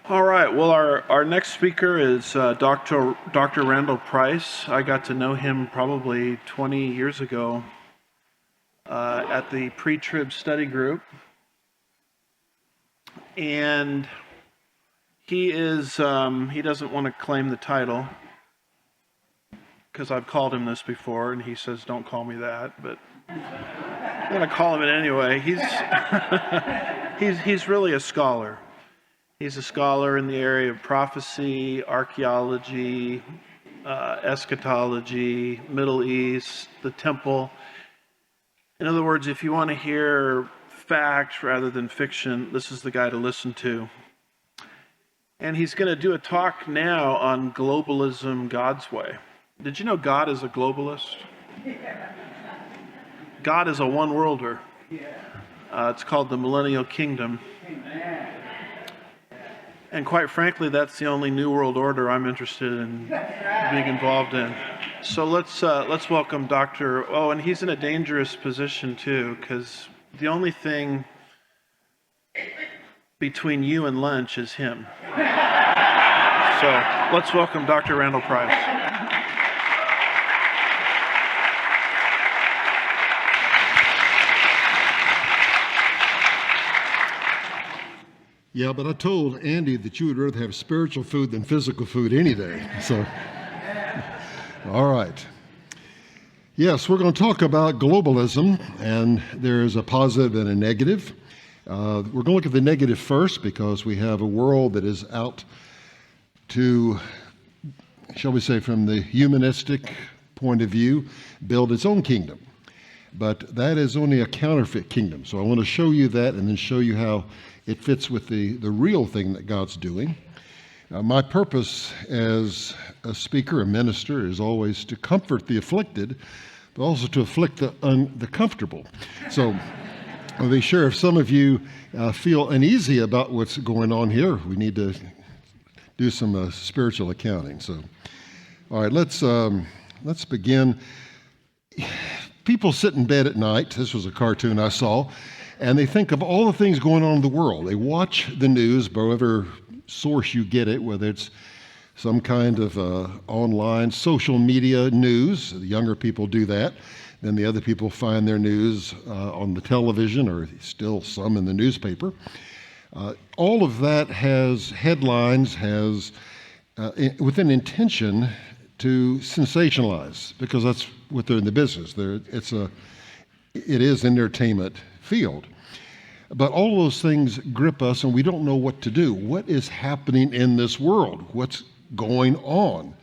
All right. Well, our next speaker is Dr. Randall Price. I got to know him probably 20 years ago at the pre-trib study group. And he doesn't want to claim the title because I've called him this before and he says, don't call me that, but I'm going to call him it anyway. He's really a scholar. He's a scholar in the area of prophecy, archaeology, eschatology, Middle East, the temple. In other words, if you want to hear fact rather than fiction, this is the guy to listen to. And he's going to do a talk now on globalism God's way. Did you know God is a globalist? God is a one-worlder. It's called the Millennial Kingdom. And quite frankly, that's the only New World Order I'm interested in being involved in. So let's welcome Dr. Oh, and he's in a dangerous position too, because the only thing between you and lunch is him. So let's welcome Dr. Randall Price. Yeah, but I told Andy that you would rather have spiritual food than physical food any day. So, all right. Yes, we're going to talk about globalism, and there's a positive and a negative. We're going to look at the negative first because we have a world that is out to, shall we say, from the humanistic point of view, build its own kingdom. But that is only a counterfeit kingdom. So I want to show you that and then show you how it fits with the real thing that God's doing. My purpose as a speaker, a minister, is always to comfort the afflicted, but also to afflict the comfortable. So I'll be sure if some of you feel uneasy about what's going on here, we need to do some spiritual accounting. So, all right, let's begin. People sit in bed at night. This was a cartoon I saw. And they think of all the things going on in the world. They watch the news, by whatever source you get it, whether it's some kind of online social media news. The younger people do that. Then the other people find their news on the television or still some in the newspaper. All of that has headlines, with an intention to sensationalize, because that's what they're in the business. It is entertainment field. But all those things grip us and we don't know what to do. What is happening in this world? What's going on?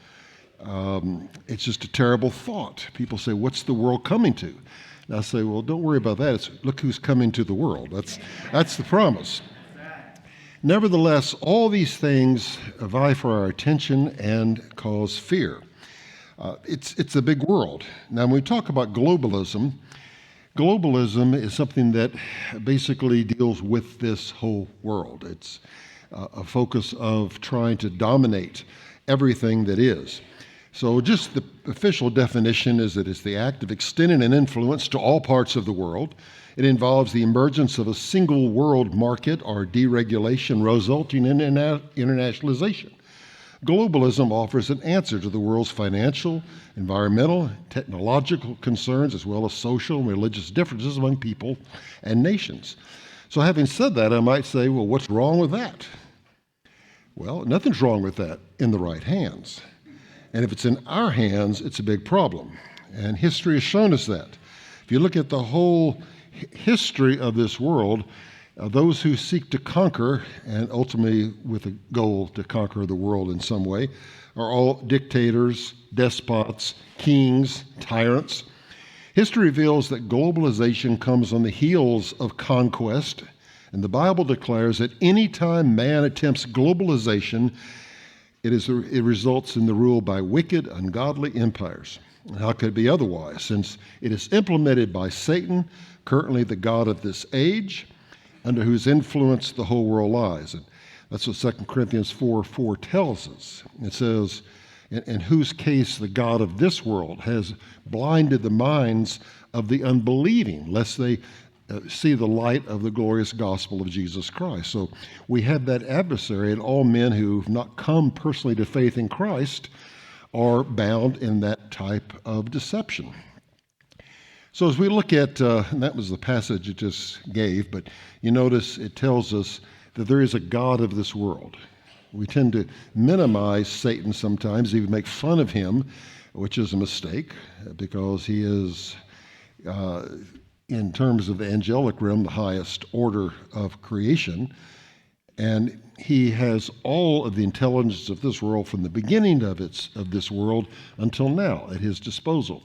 It's just a terrible thought. People say, what's the world coming to? And I say, well, don't worry about that. Look who's coming to the world. That's the promise. Nevertheless, all these things vie for our attention and cause fear. It's a big world. Now, when we talk about globalism is something that basically deals with this whole world. It's a focus of trying to dominate everything that is. So just the official definition is that it's the act of extending an influence to all parts of the world. It involves the emergence of a single world market or deregulation resulting in internationalization. Globalism offers an answer to the world's financial, environmental, technological concerns, as well as social and religious differences among people and nations. So having said that, I might say, well, what's wrong with that? Well, nothing's wrong with that in the right hands. And if it's in our hands, it's a big problem. And history has shown us that. If you look at the whole history of this world, those who seek to conquer, and ultimately with a goal to conquer the world in some way, are all dictators, despots, kings, tyrants. History reveals that globalization comes on the heels of conquest, and the Bible declares that any time man attempts globalization, it results in the rule by wicked, ungodly empires. And how could it be otherwise, since it is implemented by Satan, currently the god of this age, under whose influence the whole world lies. And that's what 2 Corinthians 4:4 tells us. It says, in whose case the God of this world has blinded the minds of the unbelieving, lest they see the light of the glorious gospel of Jesus Christ. So we have that adversary, and all men who've not come personally to faith in Christ are bound in that type of deception. So as we look at, and that was the passage it just gave, but you notice it tells us that there is a God of this world. We tend to minimize Satan sometimes, even make fun of him, which is a mistake, because he is, in terms of the angelic realm, the highest order of creation. And he has all of the intelligence of this world from the beginning of this world until now at his disposal.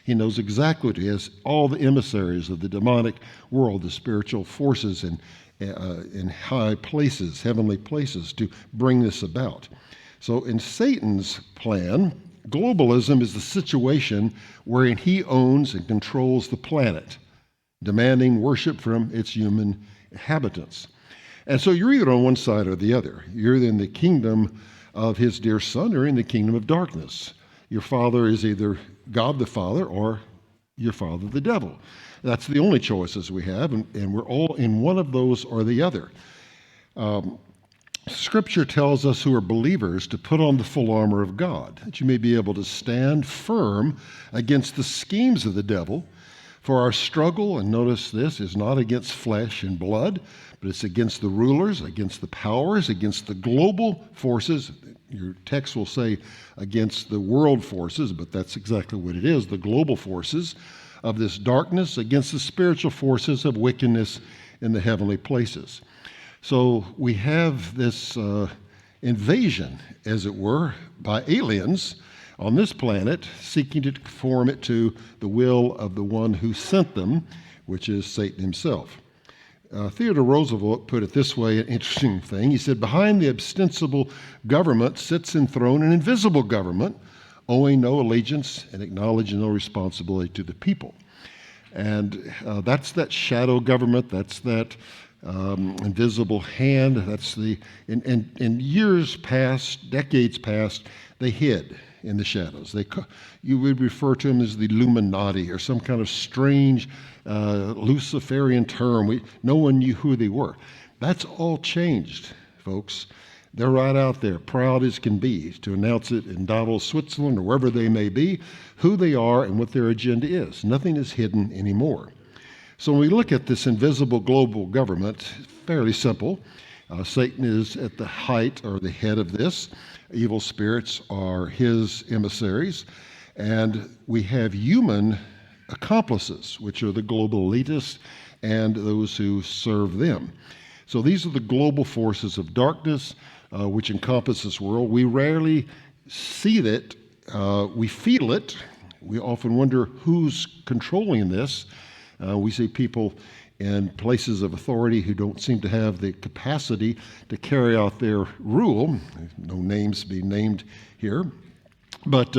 He knows exactly what he has, all the emissaries of the demonic world, the spiritual forces in high places, heavenly places, to bring this about. So in Satan's plan, globalism is the situation wherein he owns and controls the planet, demanding worship from its human inhabitants. And so you're either on one side or the other. You're in the kingdom of his dear son or in the kingdom of darkness. Your father is either God the Father or your father the devil. That's the only choices we have, and we're all in one of those or the other. Scripture tells us who are believers to put on the full armor of God, that you may be able to stand firm against the schemes of the devil. For our struggle, and notice this, is not against flesh and blood, but it's against the rulers, against the powers, against the global forces. Your text will say against the world forces, but that's exactly what it is, the global forces of this darkness, against the spiritual forces of wickedness in the heavenly places. So we have this invasion, as it were, by aliens on this planet, seeking to conform it to the will of the one who sent them, which is Satan himself. Theodore Roosevelt put it this way, an interesting thing. He said, behind the ostensible government sits enthroned an invisible government, owing no allegiance and acknowledging no responsibility to the people. And that's that shadow government, that's that invisible hand, that's in years past, decades past, they hid in the shadows. You would refer to them as the Illuminati or some kind of strange Luciferian term. No one knew who they were. That's all changed, folks. They're right out there, proud as can be, to announce it in Davos, Switzerland, or wherever they may be, who they are and what their agenda is. Nothing is hidden anymore. So when we look at this invisible global government, it's fairly simple. Satan is at the height or the head of this. Evil spirits are his emissaries. And we have human accomplices, which are the global elitists and those who serve them. So these are the global forces of darkness, which encompass this world. We rarely see it. We feel it. We often wonder who's controlling this. We see people in places of authority who don't seem to have the capacity to carry out their rule. No names being named here. But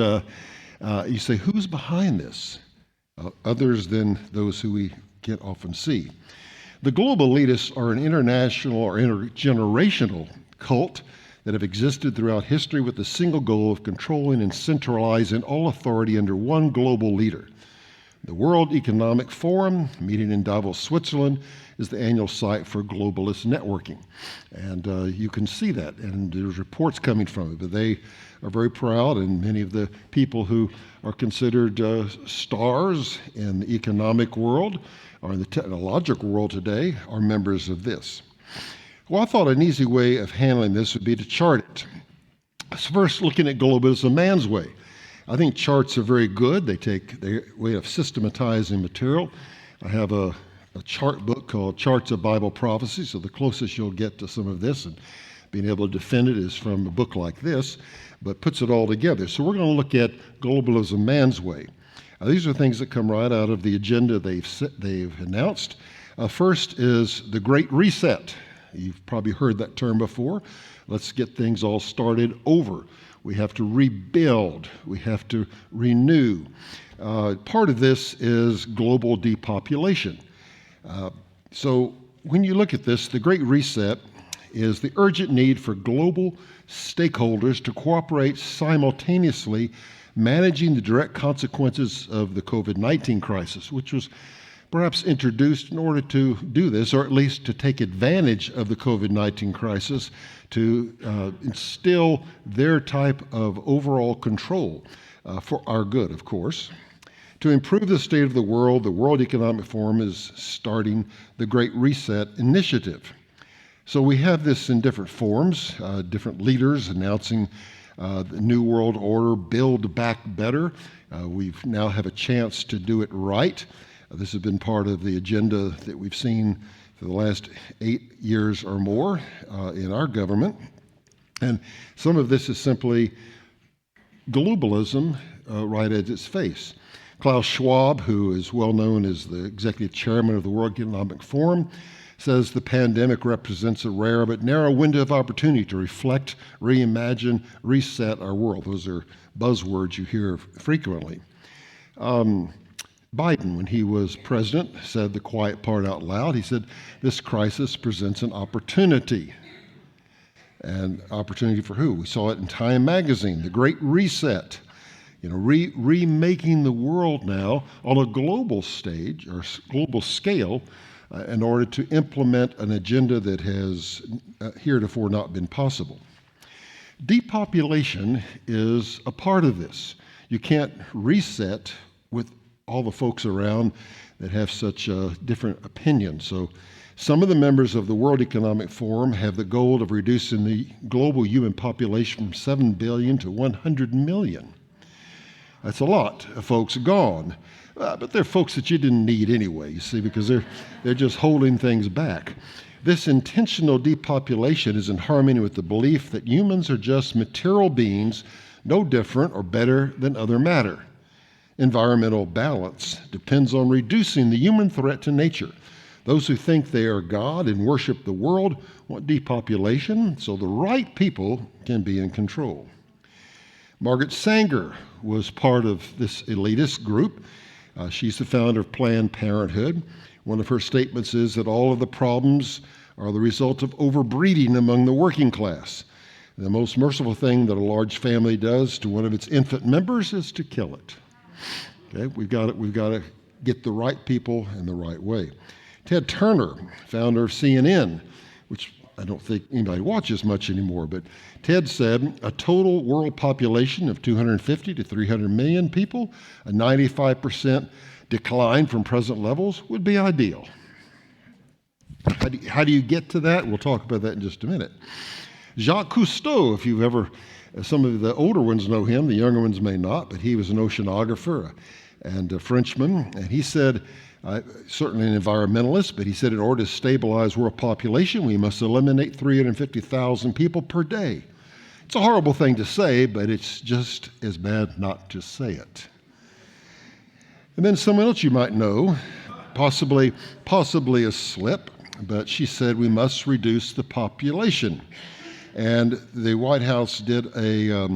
you say, who's behind this? Others than those who we can't often see. The global elitists are an international or intergenerational cult that have existed throughout history with the single goal of controlling and centralizing all authority under one global leader. The World Economic Forum, meeting in Davos, Switzerland, is the annual site for globalist networking. And you can see that, and there's reports coming from it, but they are very proud, and many of the people who are considered stars in the economic world or in the technological world today are members of this. Well, I thought an easy way of handling this would be to chart it. First, looking at globalism man's way. I think charts are very good. They take their way of systematizing material. I have a chart book called Charts of Bible Prophecy, so the closest you'll get to some of this and being able to defend it is from a book like this, but puts it all together. So we're going to look at globalism man's way. These are things that come right out of the agenda they've announced. First is the Great Reset. You've probably heard that term before. Let's get things all started over. We have to rebuild. We have to renew. Part of this is global depopulation. So when you look at this, the Great Reset is the urgent need for global stakeholders to cooperate simultaneously managing the direct consequences of the COVID-19 crisis, which was perhaps introduced in order to do this, or at least to take advantage of the COVID-19 crisis to instill their type of overall control for our good, of course. To improve the state of the World Economic Forum is starting the Great Reset Initiative. So we have this in different forms, different leaders announcing the New World Order, Build Back Better. We now have a chance to do it right. This has been part of the agenda that we've seen for the last 8 years or more in our government. And some of this is simply globalism right at its face. Klaus Schwab, who is well known as the executive chairman of the World Economic Forum, says the pandemic represents a rare but narrow window of opportunity to reflect, reimagine, reset our world. Those are buzzwords you hear frequently. Biden, when he was president, said the quiet part out loud. He said, this crisis presents an opportunity. And opportunity for who? We saw it in Time magazine, the Great Reset. Remaking the world now on a global stage or global scale in order to implement an agenda that has heretofore not been possible. Depopulation is a part of this. You can't reset with all the folks around that have such different opinions. So some of the members of the World Economic Forum have the goal of reducing the global human population from 7 billion to 100 million. That's a lot of folks gone. But they're folks that you didn't need anyway, you see, because they're just holding things back. This intentional depopulation is in harmony with the belief that humans are just material beings, no different or better than other matter. Environmental balance depends on reducing the human threat to nature. Those who think they are God and worship the world want depopulation so the right people can be in control. Margaret Sanger was part of this elitist group. She's the founder of Planned Parenthood. One of her statements is that all of the problems are the result of overbreeding among the working class. The most merciful thing that a large family does to one of its infant members is to kill it. Okay, we've got to get the right people in the right way. Ted Turner, founder of CNN, which I don't think anybody watches much anymore, but Ted said a total world population of 250 to 300 million people, a 95% decline from present levels would be ideal. How do you get to that? We'll talk about that in just a minute. Jacques Cousteau, if you've ever, some of the older ones know him, the younger ones may not, but he was an oceanographer and a Frenchman, and he said, certainly an environmentalist, but he said in order to stabilize world population, we must eliminate 350,000 people per day. It's a horrible thing to say, but it's just as bad not to say it. And then someone else you might know, possibly a slip, but she said we must reduce the population. And the White House did a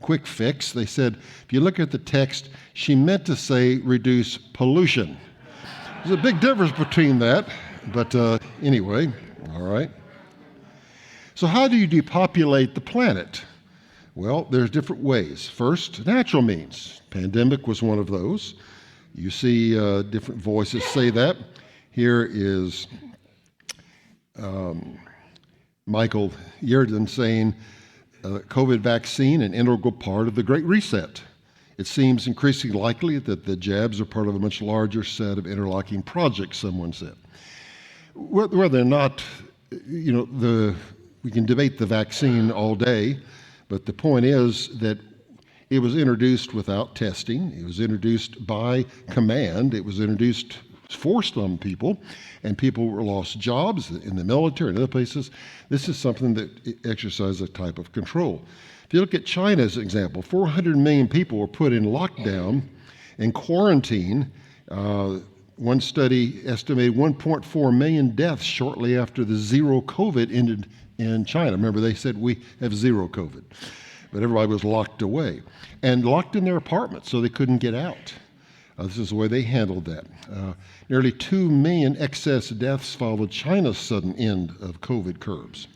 quick fix. They said, if you look at the text, she meant to say reduce pollution. There's a big difference between that, but anyway, all right. So how do you depopulate the planet? Well, there's different ways. First, natural means. Pandemic was one of those. You see different voices say that. Here is Michael Yerden saying, COVID vaccine, an integral part of the Great Reset. It seems increasingly likely that the jabs are part of a much larger set of interlocking projects, someone said. Whether or not, we can debate the vaccine all day, but the point is that it was introduced without testing. It was introduced by command. It was introduced forced on people, and people were lost jobs in the military and other places. This is something that exercises a type of control. If you look at China as an example, 400 million people were put in lockdown and quarantine. One study estimated 1.4 million deaths shortly after the zero COVID ended in China. Remember, they said we have zero COVID, but everybody was locked away and locked in their apartments so they couldn't get out. This is the way they handled that. Nearly 2 million excess deaths followed China's sudden end of COVID curbs.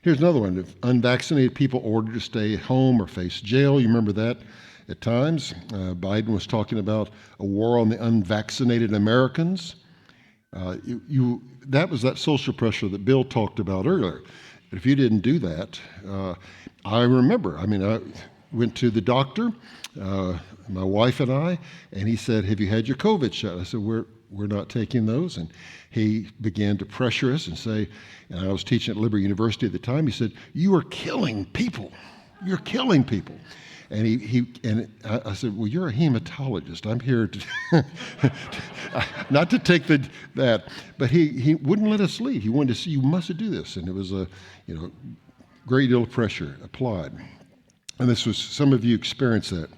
Here's another one. If unvaccinated people ordered to stay at home or face jail, you remember that? at times. Biden was talking about a war on the unvaccinated Americans. That was that social pressure that Bill talked about earlier. If you didn't do that, I remember, I went to the doctor, my wife and I, and he said, "Have you had your COVID shot?" I said, we're not taking those. And he began to pressure us and say, and I was teaching at Liberty University at the time, he said, "You are killing people. You're killing people." And I said, "Well, you're a hematologist. I'm here to not to take that." But he wouldn't let us leave. He wanted to see, "You must do this." And it was a great deal of pressure applied. And this was, some of you experienced that.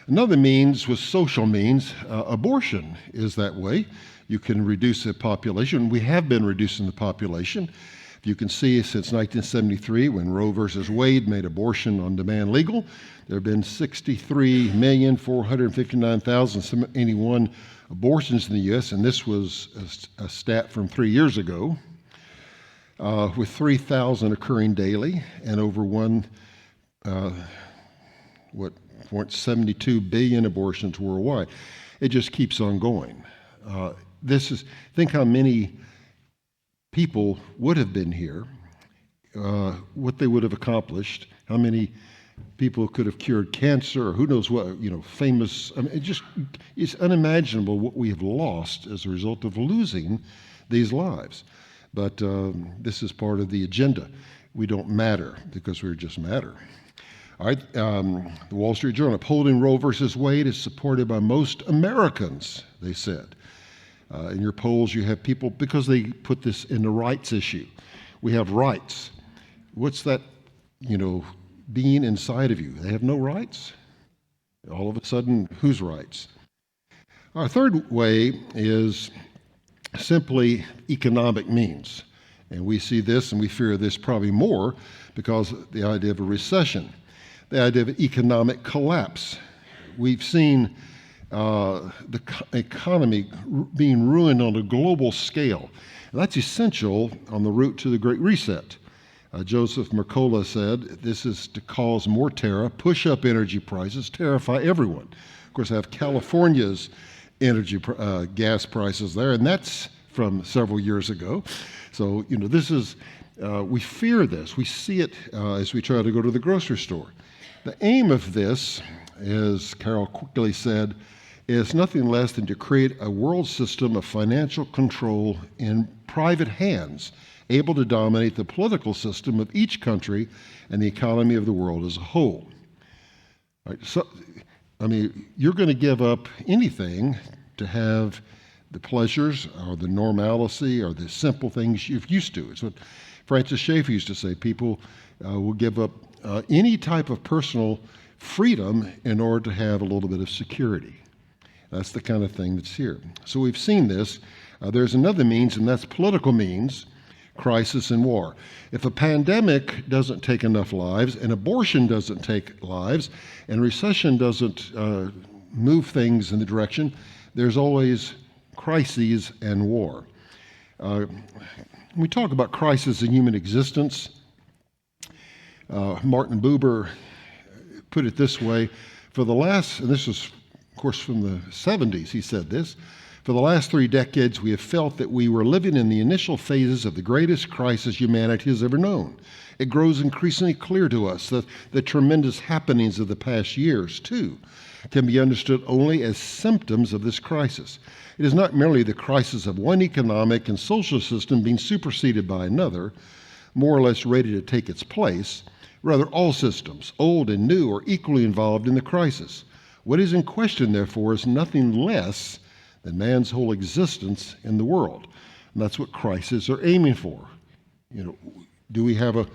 Another means was social means. Abortion is that way. You can reduce the population. We have been reducing the population. You can see since 1973, when Roe versus Wade made abortion on demand legal, there have been 63,459,081 abortions in the U.S., and this was a stat from 3 years ago, with 3,000 occurring daily and over 0.72 billion abortions worldwide. It just keeps on going. Think how many people would have been here, what they would have accomplished, how many people could have cured cancer, or who knows what, famous. It's unimaginable what we have lost as a result of losing these lives. But this is part of the agenda. We don't matter because we just matter. All right, the Wall Street Journal, upholding Roe versus Wade is supported by most Americans, they said. In your polls, you have people, because they put this in the rights issue. We have rights. What's that, being inside of you? They have no rights? All of a sudden, whose rights? Our third way is simply economic means. And we see this, and we fear this probably more because of the idea of a recession, the idea of economic collapse. We've seen the economy being ruined on a global scale. And that's essential on the route to the Great Reset. Joseph Mercola said, "This is to cause more terror, push up energy prices, terrify everyone." Of course, I have California's energy gas prices there, and that's from several years ago. So, this is, we fear this. We see it as we try to go to the grocery store. The aim of this, as Carol quickly said, is nothing less than to create a world system of financial control in private hands, able to dominate the political system of each country and the economy of the world as a whole. Right, so, you're going to give up anything to have the pleasures or the normalcy or the simple things you're used to. It's what Francis Schaeffer used to say. People will give up any type of personal freedom in order to have a little bit of security. That's the kind of thing that's here. So we've seen this. There's another means, and that's political means, crisis and war. If a pandemic doesn't take enough lives, and abortion doesn't take lives, and recession doesn't move things in the direction, there's always crises and war. We talk about crisis in human existence. Martin Buber put it this way, and this was, of course, from the 70s, he said this, "For the last 3 decades, we have felt that we were living in the initial phases of the greatest crisis humanity has ever known. It grows increasingly clear to us that the tremendous happenings of the past years, too, can be understood only as symptoms of this crisis. It is not merely the crisis of one economic and social system being superseded by another, more or less ready to take its place. Rather, all systems, old and new, are equally involved in the crisis. What is in question, therefore, is nothing less than man's whole existence in the world." And that's what crises are aiming for. Do we have a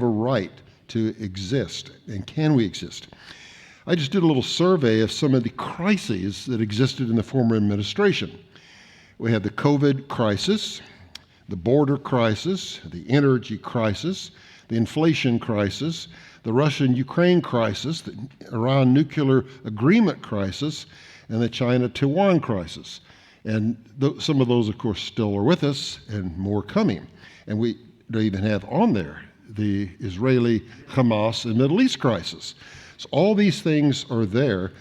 right to exist, and can we exist? I just did a little survey of some of the crises that existed in the former administration. We had the COVID crisis, the border crisis, the energy crisis, the inflation crisis, the Russian-Ukraine crisis, the Iran nuclear agreement crisis, and the China-Taiwan crisis. And some of those, of course, still are with us, and more coming. And we don't even have on there the Israeli-Hamas and Middle East crisis. So all these things are there,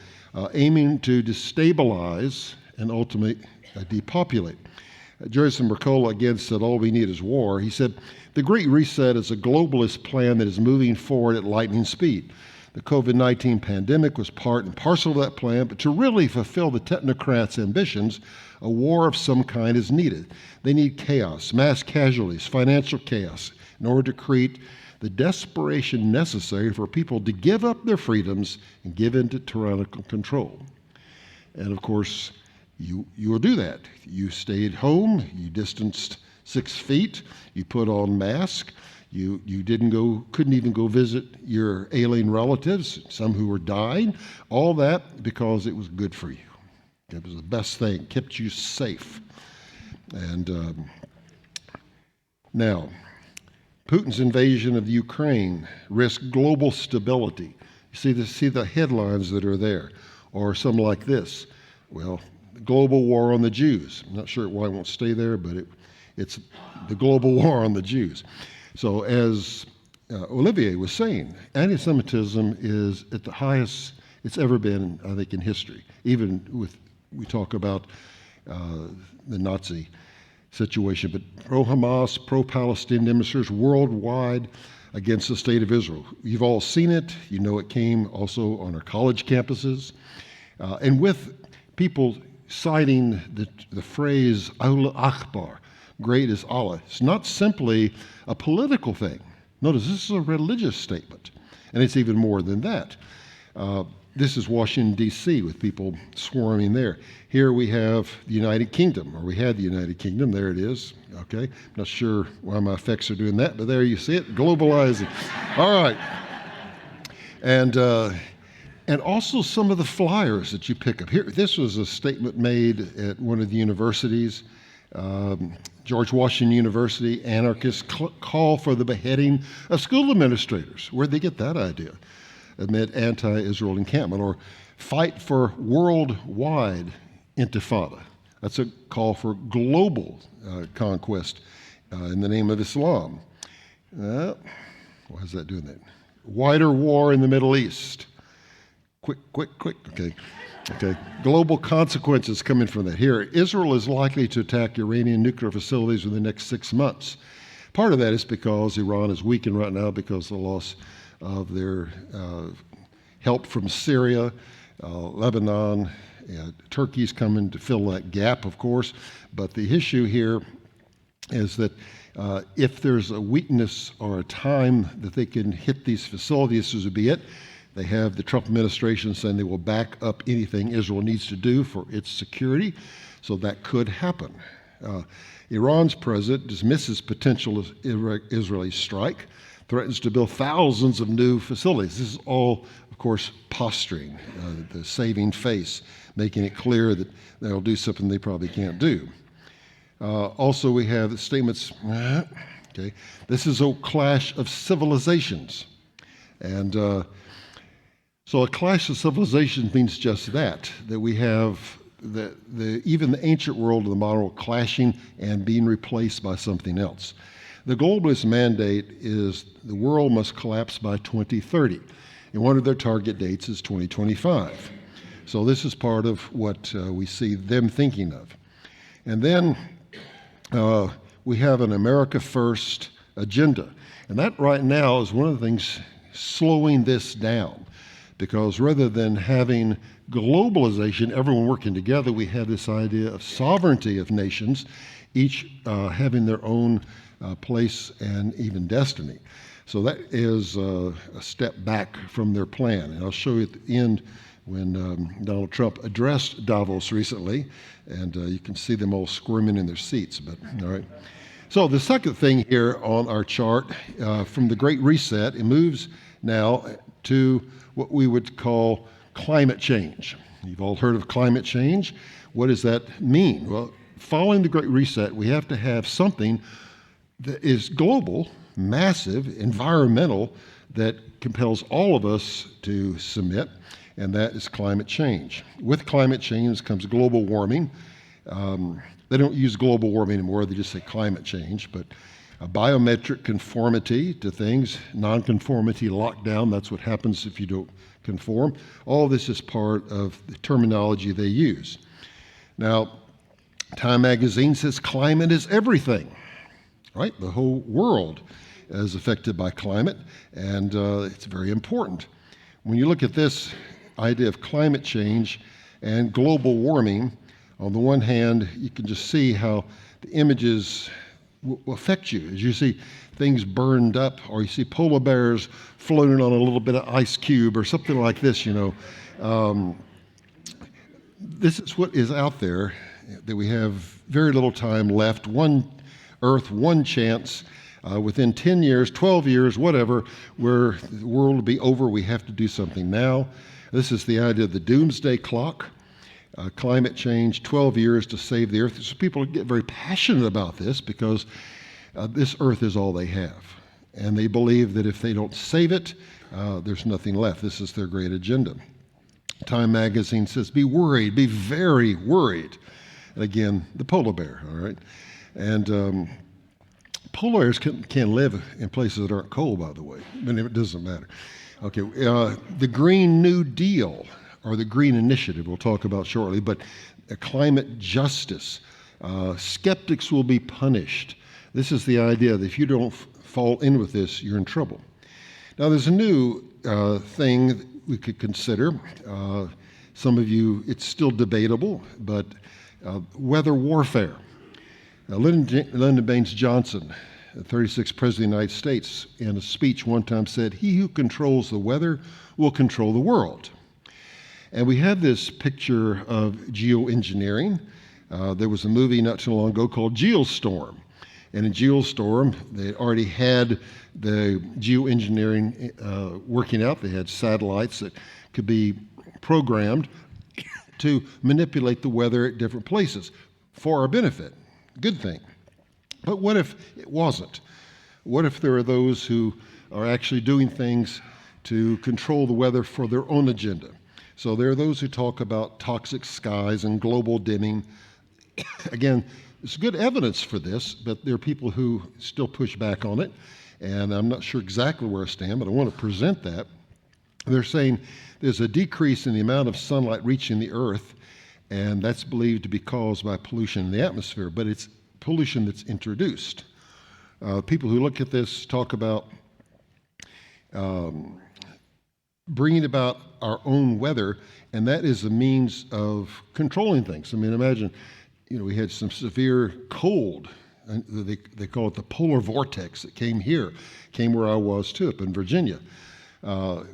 aiming to destabilize and ultimately depopulate. Joseph Mercola again said, all we need is war. He said, the Great Reset is a globalist plan that is moving forward at lightning speed. The COVID-19 pandemic was part and parcel of that plan, but to really fulfill the technocrats' ambitions, a war of some kind is needed. They need chaos, mass casualties, financial chaos, in order to create the desperation necessary for people to give up their freedoms and give in to tyrannical control. And of course, you will do that. You stayed home, you distanced 6 feet, you put on masks, you couldn't even go visit your alien relatives, some who were dying, all that because it was good for you. It was the best thing, kept you safe. And now, Putin's invasion of Ukraine risks global stability. You see the headlines that are there, or something like this. Well, global war on the Jews. I'm not sure why it won't stay there, but it's the global war on the Jews. So as Olivier was saying, anti-Semitism is at the highest it's ever been, I think, in history. Even we talk about the Nazi situation, but pro-Hamas, pro-Palestinian demonstrators worldwide against the state of Israel. You've all seen it. You know it came also on our college campuses. And with people citing the phrase Allah Akbar, great is Allah. It's not simply a political thing. Notice this is a religious statement, and it's even more than that. This is Washington, D.C., with people swarming there. Here we have the United Kingdom, or we had the United Kingdom. There it is. Okay, not sure why my effects are doing that, but there you see it, globalizing. All right. And also some of the flyers that you pick up. Here, this was a statement made at one of the universities, George Washington University. Anarchists call for the beheading of school administrators. Where'd they get that idea? Amid anti-Israel encampment, or fight for worldwide intifada. That's a call for global conquest in the name of Islam. Why is that doing that? Wider war in the Middle East. Quick. Okay. Global consequences coming from that. Here, Israel is likely to attack Iranian nuclear facilities within the next 6 months. Part of that is because Iran is weakened right now because of the loss of their help from Syria, Lebanon, Turkey's coming to fill that gap, of course. But the issue here is that if there's a weakness or a time that they can hit these facilities, this would be it. They have the Trump administration saying they will back up anything Israel needs to do for its security, so that could happen. Iran's president dismisses potential Israeli strike, threatens to build thousands of new facilities. This is all, of course, posturing, the saving face, making it clear that they'll do something they probably can't do. Also, we have statements, okay, this is a clash of civilizations. And so a clash of civilizations means just that we have even the ancient world and the modern world clashing and being replaced by something else. The globalist mandate is the world must collapse by 2030, and one of their target dates is 2025. So this is part of what we see them thinking of. And then we have an America First agenda, and that right now is one of the things slowing this down, because rather than having globalization, everyone working together, we have this idea of sovereignty of nations, each having their own place and even destiny. So that is a step back from their plan. And I'll show you at the end when Donald Trump addressed Davos recently, and you can see them all squirming in their seats. But all right. So the second thing here on our chart, from the Great Reset, it moves now to what we would call climate change. You've all heard of climate change. What does that mean? Well, following the Great Reset, we have to have something that is global, massive, environmental, that compels all of us to submit, and that is climate change. With climate change comes global warming. They don't use global warming anymore, they just say climate change, but A biometric conformity to things, nonconformity, lockdown, that's what happens if you don't conform. All this is part of the terminology they use. Now, Time magazine says climate is everything, right? The whole world is affected by climate, and it's very important. When you look at this idea of climate change and global warming, on the one hand, you can just see how the images will affect you. As you see things burned up, or you see polar bears floating on a little bit of ice cube or something like this, this is what is out there, that we have very little time left. One Earth, one chance. Within 10 years, 12 years, whatever, where the world will be over, we have to do something now. This is the idea of the doomsday clock. Climate change, 12 years to save the earth. So people get very passionate about this because this earth is all they have. And they believe that if they don't save it, there's nothing left. This is their great agenda. Time magazine says, be worried, be very worried. And again, the polar bear, all right? And polar bears can live in places that aren't cold, by the way. I mean, it doesn't matter. Okay, the Green New Deal, or the Green Initiative, we'll talk about shortly, but climate justice. Skeptics will be punished. This is the idea that if you don't fall in with this, you're in trouble. Now, there's a new thing that we could consider. Some of you, it's still debatable, but weather warfare. Lyndon Baines Johnson, the 36th President of the United States, in a speech one time said, "He who controls the weather will control the world." And we have this picture of geoengineering. There was a movie not too long ago called Geostorm. And in Geostorm, they already had the geoengineering working out. They had satellites that could be programmed to manipulate the weather at different places for our benefit. Good thing. But what if it wasn't? What if there are those who are actually doing things to control the weather for their own agenda? So there are those who talk about toxic skies and global dimming. Again, there's good evidence for this, but there are people who still push back on it, and I'm not sure exactly where I stand, but I want to present that. They're saying there's a decrease in the amount of sunlight reaching the Earth, and that's believed to be caused by pollution in the atmosphere, but it's pollution that's introduced. People who look at this talk about bringing about our own weather, and that is a means of controlling things. I mean, imagine, we had some severe cold, and they call it the polar vortex that came where I was too, up in Virginia.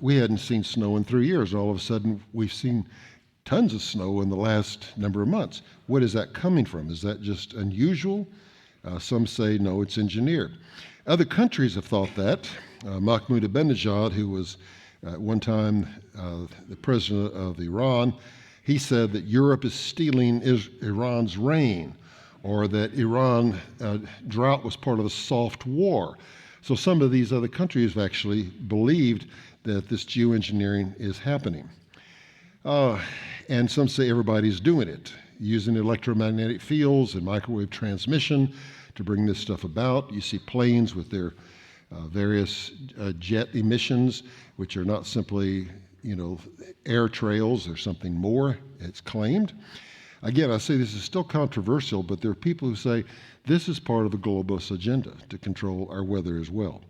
We hadn't seen snow in 3 years. All of a sudden, we've seen tons of snow in the last number of months. What is that coming from? Is that just unusual? Some say, no, it's engineered. Other countries have thought that. Mahmoud Ahmadinejad, who was at one time the president of Iran, he said that Europe is stealing Iran's rain, or that Iran drought was part of a soft war. So some of these other countries have actually believed that this geoengineering is happening. And some say everybody's doing it, using electromagnetic fields and microwave transmission to bring this stuff about. You see planes with their various jet emissions, which are not simply, air trails or something more, it's claimed. Again, I say this is still controversial, but there are people who say this is part of the globalist agenda to control our weather as well.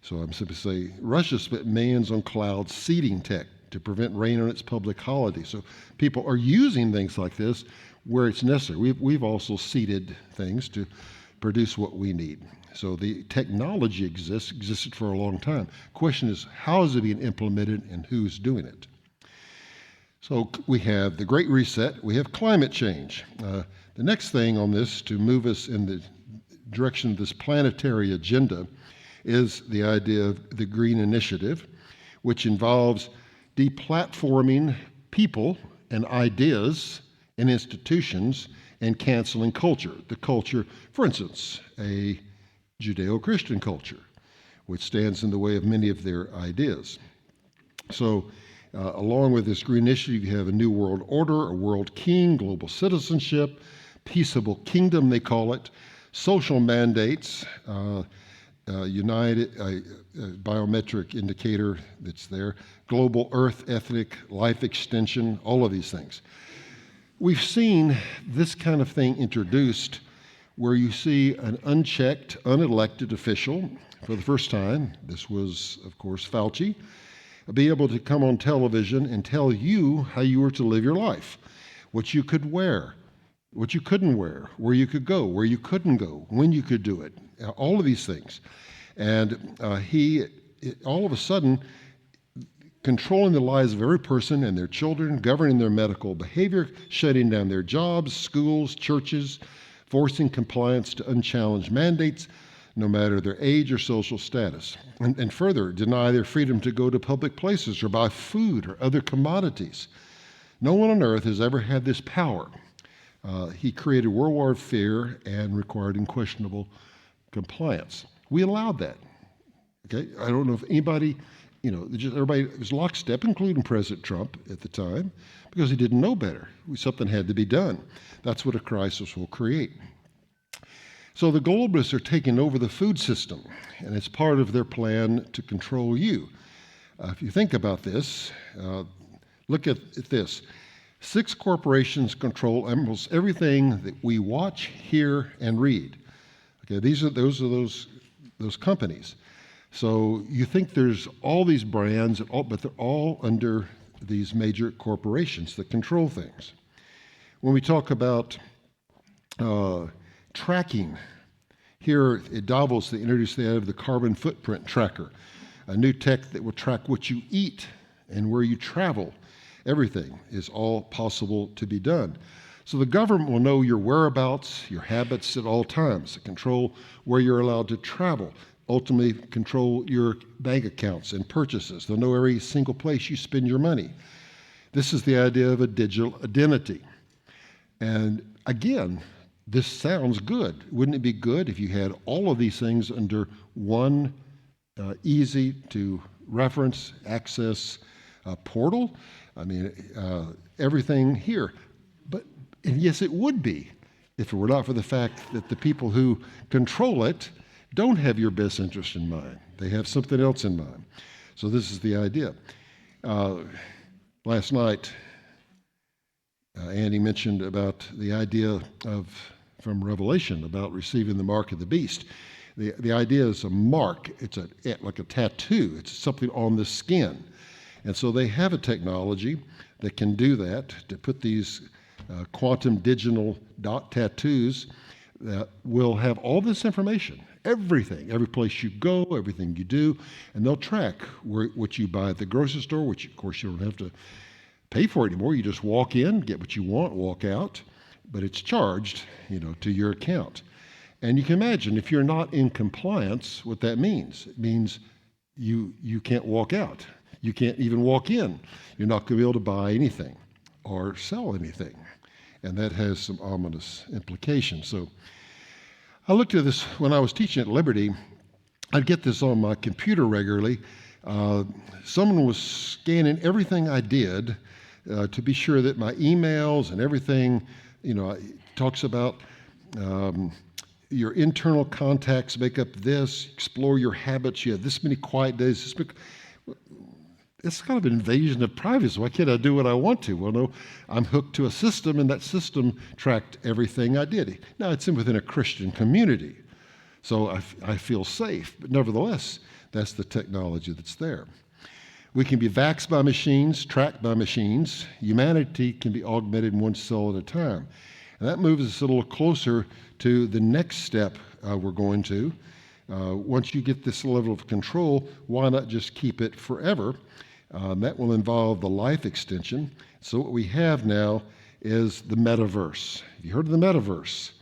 So I'm simply saying Russia spent millions on cloud seeding tech to prevent rain on its public holidays. So people are using things like this where it's necessary. We've also seeded things to produce what we need. So the technology existed for a long time. Question is, how is it being implemented and who's doing it? So we have the Great Reset, we have climate change. The next thing on this to move us in the direction of this planetary agenda is the idea of the Green Initiative, which involves deplatforming people and ideas and institutions and canceling culture. The culture, for instance, a Judeo-Christian culture, which stands in the way of many of their ideas. So along with this Green Initiative, you have a new world order, a world king, global citizenship, peaceable kingdom, they call it. social mandates, United biometric indicator that's there, global Earth ethic, life extension, all of these things. We've seen this kind of thing introduced where you see an unchecked, unelected official for the first time, this was, of course, Fauci, be able to come on television and tell you how you were to live your life, what you could wear, what you couldn't wear, where you could go, where you couldn't go, when you could do it, all of these things. And all of a sudden, controlling the lives of every person and their children, governing their medical behavior, shutting down their jobs, schools, churches, forcing compliance to unchallenged mandates, no matter their age or social status. And further, deny their freedom to go to public places or buy food or other commodities. No one on earth has ever had this power. He created worldwide fear and required unquestionable compliance. We allowed that. Okay, I don't know if anybody, everybody was lockstep, including President Trump at the time, because he didn't know better. Something had to be done. That's what a crisis will create. So the globalists are taking over the food system, and it's part of their plan to control you. If you think about this, look at this. 6 corporations control almost everything that we watch, hear, and read. Okay, those are those companies. So you think there's all these brands, but they're all under these major corporations that control things. When we talk about tracking, here at Davos they introduced the carbon footprint tracker, a new tech that will track what you eat and where you travel. Everything is all possible to be done. So the government will know your whereabouts, your habits at all times, control where you're allowed to travel, ultimately control your bank accounts and purchases. They'll know every single place you spend your money. This is the idea of a digital identity. And again, this sounds good. Wouldn't it be good if you had all of these things under one easy to reference, access portal? I mean, everything here. And yes, it would be if it were not for the fact that the people who control it don't have your best interest in mind. They have something else in mind. So this is the idea. Last night, Andy mentioned about the idea from Revelation about receiving the mark of the beast. The idea is a mark. It's like a tattoo. It's something on the skin. And so they have a technology that can do that, to put these quantum digital dot tattoos that will have all this information, everything, every place you go, everything you do, and they'll track what you buy at the grocery store, which of course you don't have to pay for it anymore. You just walk in, get what you want, walk out, but it's charged, to your account. And you can imagine if you're not in compliance, what that means. It means you can't walk out. You can't even walk in. You're not going to be able to buy anything or sell anything. And that has some ominous implications. So I looked at this when I was teaching at Liberty. I'd get this on my computer regularly. Someone was scanning everything I did to be sure that my emails and everything, it talks about your internal contacts make up this, explore your habits, you have this many quiet days. It's kind of an invasion of privacy. Why can't I do what I want to? Well, no, I'm hooked to a system, and that system tracked everything I did. Now, it's within a Christian community, so I feel safe. But nevertheless, that's the technology that's there. We can be vaxxed by machines, tracked by machines. Humanity can be augmented in one cell at a time. And that moves us a little closer to the next step we're going to. Once you get this level of control, why not just keep it forever? That will involve the life extension. So what we have now is the metaverse. Have you heard of the metaverse?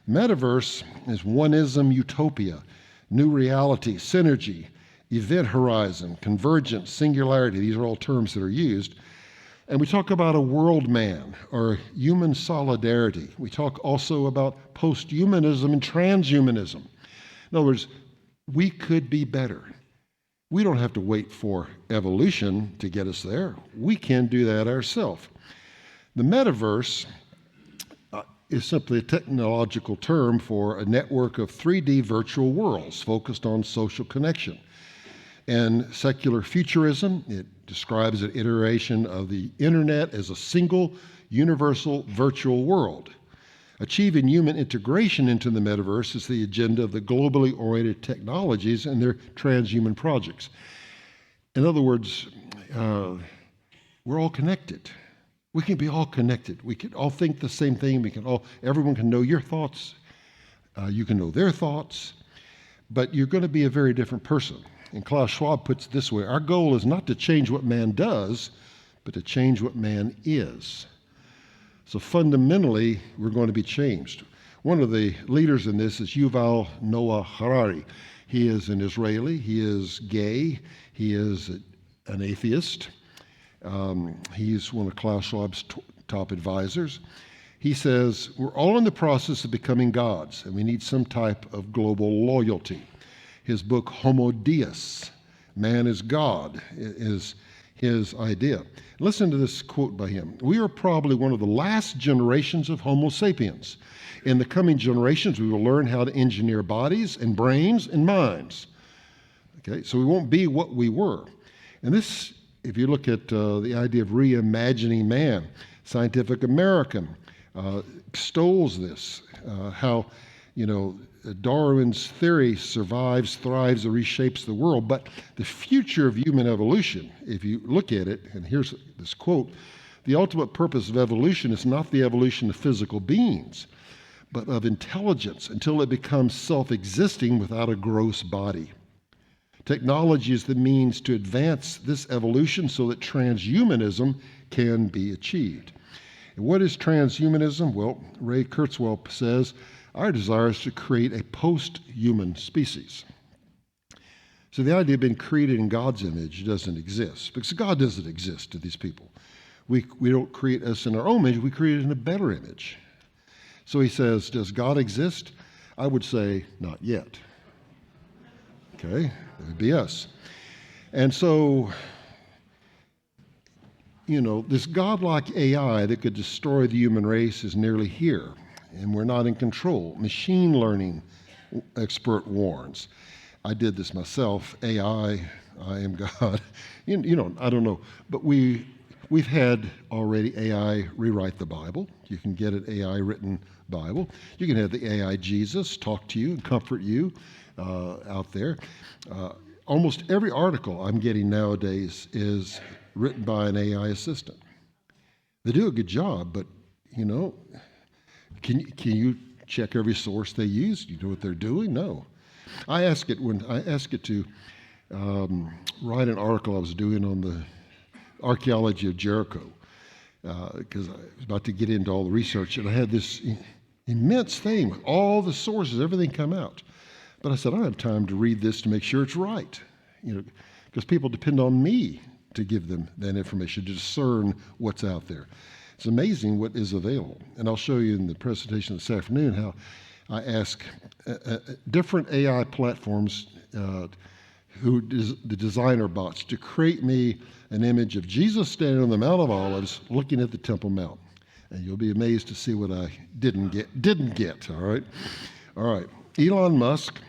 Metaverse is oneism utopia, new reality, synergy, event horizon, convergence, singularity. These are all terms that are used. And we talk about a world man or human solidarity. We talk also about post-humanism and transhumanism. In other words, we could be better. We don't have to wait for evolution to get us there. We can do that ourselves. The metaverse is simply a technological term for a network of 3D virtual worlds focused on social connection. And secular futurism, it describes an iteration of the internet as a single, universal virtual world. Achieving human integration into the metaverse is the agenda of the globally oriented technologies and their transhuman projects. In other words, we're all connected. We can be all connected. We can all think the same thing. Everyone can know your thoughts. You can know their thoughts. But you're going to be a very different person. And Klaus Schwab puts it this way: our goal is not to change what man does, but to change what man is. So fundamentally, we're going to be changed. One of the leaders in this is Yuval Noah Harari. He is an Israeli. He is gay. He is an atheist. He's one of Klaus Schwab's top advisors. He says, we're all in the process of becoming gods, and we need some type of global loyalty. His book, Homo Deus, Man is God, is his idea. Listen to this quote by him. We are probably one of the last generations of Homo sapiens. In the coming generations, we will learn how to engineer bodies and brains and minds. Okay, so we won't be what we were. And this, if you look at the idea of reimagining man, Scientific American extols this, how, Darwin's theory survives, thrives, and reshapes the world. But the future of human evolution, if you look at it, and here's this quote, the ultimate purpose of evolution is not the evolution of physical beings, but of intelligence until it becomes self-existing without a gross body. Technology is the means to advance this evolution so that transhumanism can be achieved. And what is transhumanism? Well, Ray Kurzweil says, our desire is to create a post-human species. So the idea of being created in God's image doesn't exist, because God doesn't exist to these people. We don't create us in our own image, we create it in a better image. So he says, does God exist? I would say, not yet. Okay, that would be us. And so, this godlike AI that could destroy the human race is nearly here, and we're not in control. Machine learning expert warns. I did this myself. AI, I am God. I don't know. But we've had already AI rewrite the Bible. You can get an AI written Bible. You can have the AI Jesus talk to you and comfort you out there. Almost every article I'm getting nowadays is written by an AI assistant. They do a good job, but can you check every source they use? Do you know what they're doing? No. I asked it to write an article I was doing on the archaeology of Jericho, because I was about to get into all the research, and I had this immense thing with all the sources, everything come out. But I said, I don't have time to read this to make sure it's right, because people depend on me to give them that information, to discern what's out there. It's amazing what is available. And I'll show you in the presentation this afternoon how I ask different AI platforms, the designer bots, to create me an image of Jesus standing on the Mount of Olives looking at the Temple Mount. And you'll be amazed to see what I didn't get, all right? All right, Elon Musk,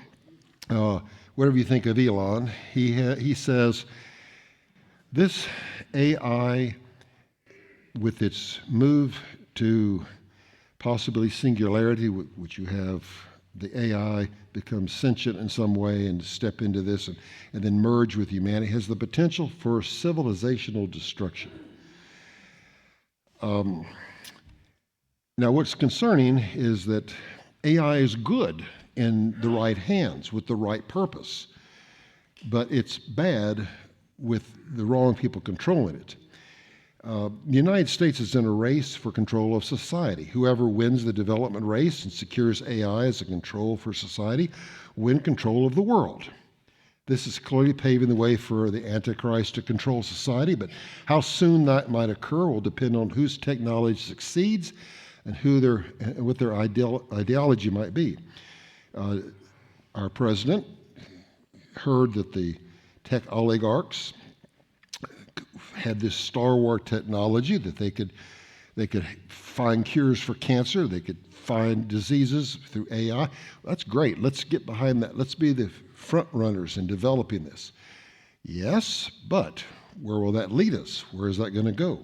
whatever you think of Elon, he says, this AI, with its move to possibly singularity, which you have the AI become sentient in some way and step into this and then merge with humanity, has the potential for civilizational destruction. Now, what's concerning is that AI is good in the right hands with the right purpose, but it's bad with the wrong people controlling it. The United States is in a race for control of society. Whoever wins the development race and secures AI as a control for society win control of the world. This is clearly paving the way for the Antichrist to control society, but how soon that might occur will depend on whose technology succeeds and what their ideology might be. Our president heard that the tech oligarchs had this Star Wars technology that they They could find cures for cancer. They could find diseases through AI. That's great. Let's get behind that. Let's be the front runners in developing this. Yes, but where will that lead us? Where is that going to go?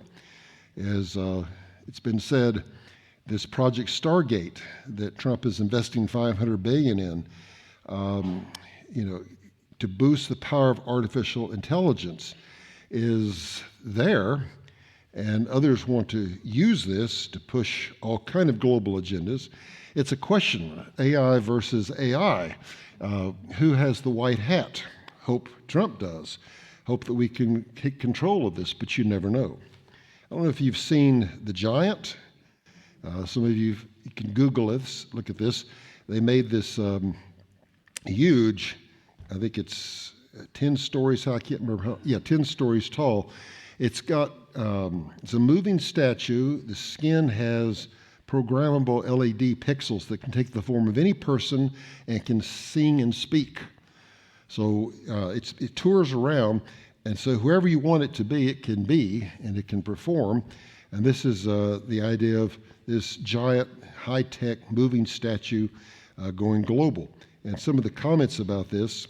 As it's been said, this Project Stargate that Trump is investing $500 billion in, to boost the power of artificial intelligence, is there, and others want to use this to push all kind of global agendas. It's a question: AI versus AI. Who has the white hat? Hope Trump does. Hope that we can take control of this, but you never know. I don't know if you've seen The Giant. Some of you can Google this, look at this. They made this huge, I think it's 10 stories high, I can't remember how, 10 stories tall. It's got, it's a moving statue. The skin has programmable LED pixels that can take the form of any person and can sing and speak. So it tours around, and so whoever you want it to be, it can be, and it can perform. And this is the idea of this giant, high-tech moving statue going global. And some of the comments about this,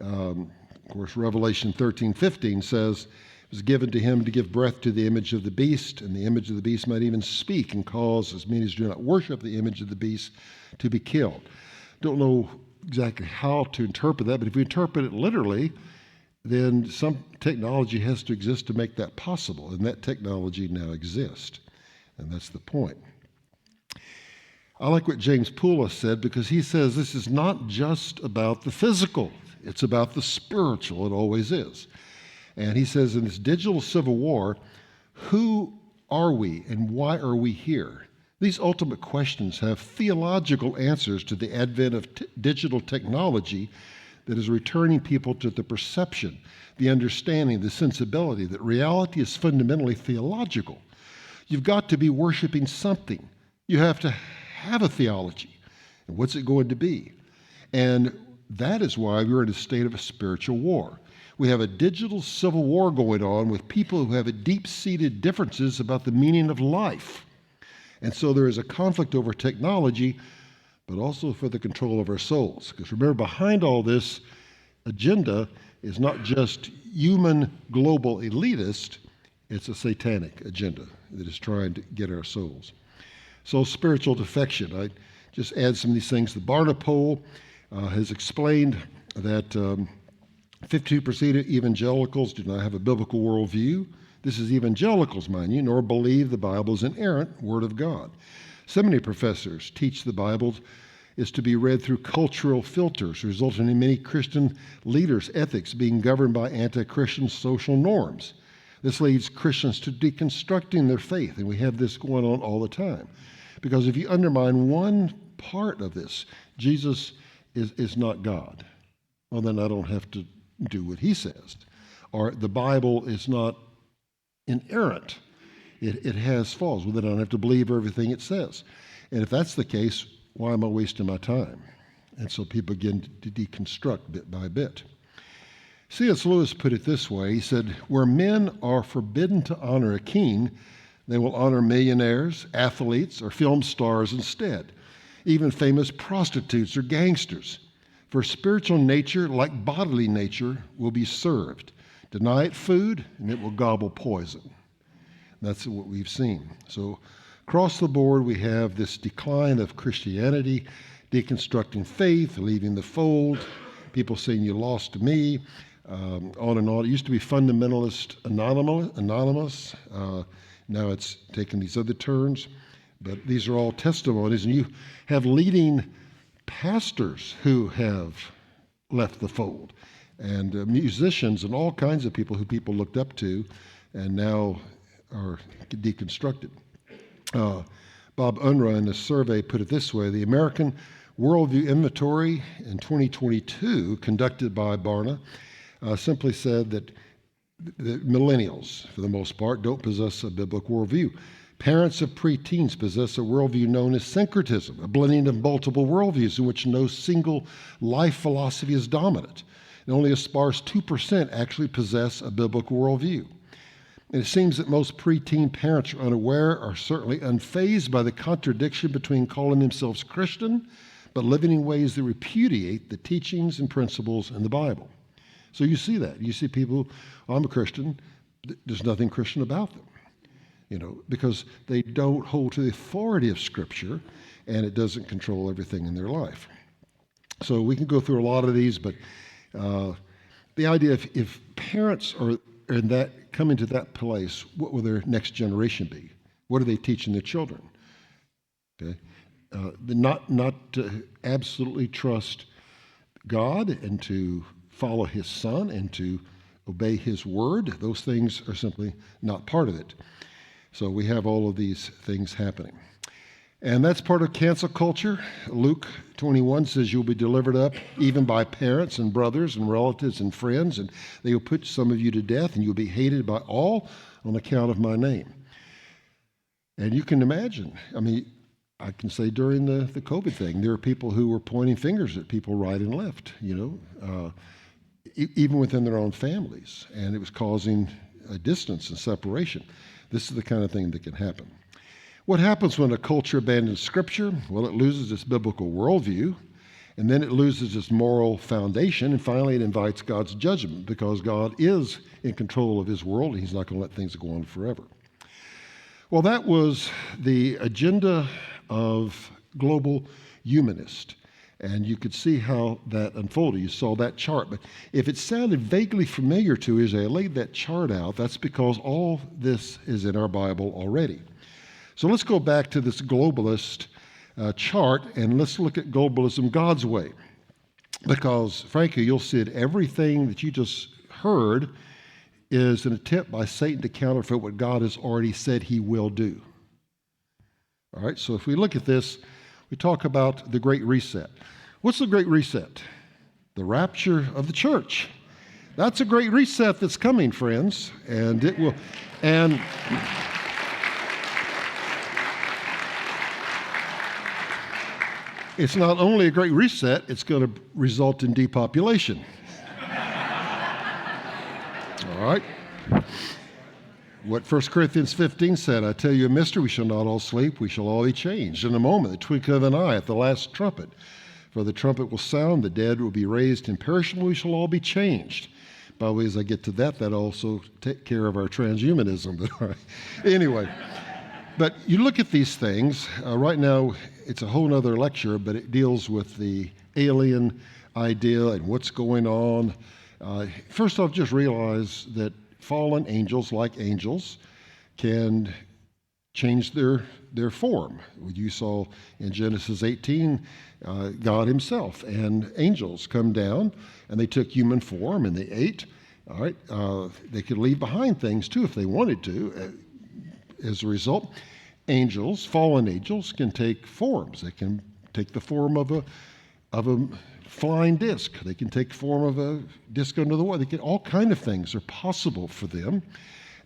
of course, Revelation 13:15 says, it was given to him to give breath to the image of the beast, and the image of the beast might even speak and cause as many as do not worship the image of the beast to be killed. Don't know exactly how to interpret that, but if we interpret it literally, then some technology has to exist to make that possible, and that technology now exists, and that's the point. I like what James Poulos said, because he says this is not just about the physical, it's about the spiritual. It always is. And he says in this digital civil war, who are we and why are we here? These ultimate questions have theological answers to the advent of digital technology that is returning people to the perception, the understanding, the sensibility that reality is fundamentally theological. You've got to be worshiping something. You have to have a theology. And what's it going to be? And that is why we're in a state of a spiritual war. We have a digital civil war going on with people who have deep-seated differences about the meaning of life. And so there is a conflict over technology, but also for the control of our souls. Because remember, behind all this agenda is not just human global elitist, it's a satanic agenda that is trying to get our souls. So spiritual defection, I just add some of these things. The Barna poll has explained that 52% of evangelicals do not have a biblical worldview. This is evangelicals, mind you, nor believe the Bible is an inerrant word of God. Seminary professors teach the Bible is to be read through cultural filters, resulting in many Christian leaders' ethics being governed by anti-Christian social norms. This leads Christians to deconstructing their faith, and we have this going on all the time. Because if you undermine one part of this, Jesus is not God, well, then I don't have to do what he says. Or the Bible is not inerrant. It has flaws. Well, then I don't have to believe everything it says. And if that's the case, why am I wasting my time? And so people begin to deconstruct bit by bit. C.S. Lewis put it this way. He said, where men are forbidden to honor a king, they will honor millionaires, athletes, or film stars instead, even famous prostitutes or gangsters. For spiritual nature, like bodily nature, will be served. Deny it food, and it will gobble poison. That's what we've seen. So across the board, we have this decline of Christianity, deconstructing faith, leaving the fold, people saying you lost me, on and on. It used to be fundamentalist anonymous. Now it's taken these other turns. But these are all testimonies, and you have leading pastors who have left the fold, and musicians and all kinds of people who people looked up to and now are deconstructed. Bob Unruh in a survey put it this way: the American Worldview Inventory in 2022, conducted by Barna, simply said that millennials, for the most part, don't possess a biblical worldview. Parents of preteens possess a worldview known as syncretism, a blending of multiple worldviews in which no single life philosophy is dominant. And only a sparse 2% actually possess a biblical worldview. And it seems that most preteen parents are unaware or certainly unfazed by the contradiction between calling themselves Christian but living in ways that repudiate the teachings and principles in the Bible. So you see that. You see people, I'm a Christian, there's nothing Christian about them, because they don't hold to the authority of Scripture and it doesn't control everything in their life. So we can go through a lot of these, but the idea if parents are in that coming to that place, what will their next generation be? What are they teaching their children? Okay, not to absolutely trust God and to follow His Son and to obey His word. Those things are simply not part of it. So we have all of these things happening. And that's part of cancel culture. Luke 21 says you'll be delivered up even by parents and brothers and relatives and friends, and they will put some of you to death, and you'll be hated by all on account of my name. And you can imagine, I can say during the COVID thing, there are people who were pointing fingers at people right and left, even within their own families, and it was causing a distance and separation. This is the kind of thing that can happen. What happens when a culture abandons Scripture? Well, it loses its biblical worldview, and then it loses its moral foundation, and finally it invites God's judgment because God is in control of His world, and He's not going to let things go on forever. Well, that was the agenda of global humanist, and you could see how that unfolded. You saw that chart, but if it sounded vaguely familiar to you as I laid that chart out, that's because all this is in our Bible already. So let's go back to this globalist chart and let's look at globalism God's way. Because, frankly, you'll see that everything that you just heard is an attempt by Satan to counterfeit what God has already said He will do. All right, so if we look at this, we talk about the Great Reset. What's the Great Reset? The rapture of the church. That's a great reset that's coming, friends, and it will. And it's not only a great reset, it's going to result in depopulation. All right? What 1 Corinthians 15 said, I tell you a mystery, we shall not all sleep, we shall all be changed in a moment, the twinkling of an eye, at the last trumpet. For the trumpet will sound, the dead will be raised imperishable, we shall all be changed. By the way, as I get to that also take care of our transhumanism. Anyway, but you look at these things, right now it's a whole other lecture, but it deals with the alien idea and what's going on. First off, just realize that fallen angels, like angels, can change their form. You saw in Genesis 18, God Himself and angels come down, and they took human form, and they ate. All right, they could leave behind things too if they wanted to. As a result, angels, fallen angels, can take forms. They can take the form of a flying disc. They can take the form of a disc under the water. All kind of things are possible for them.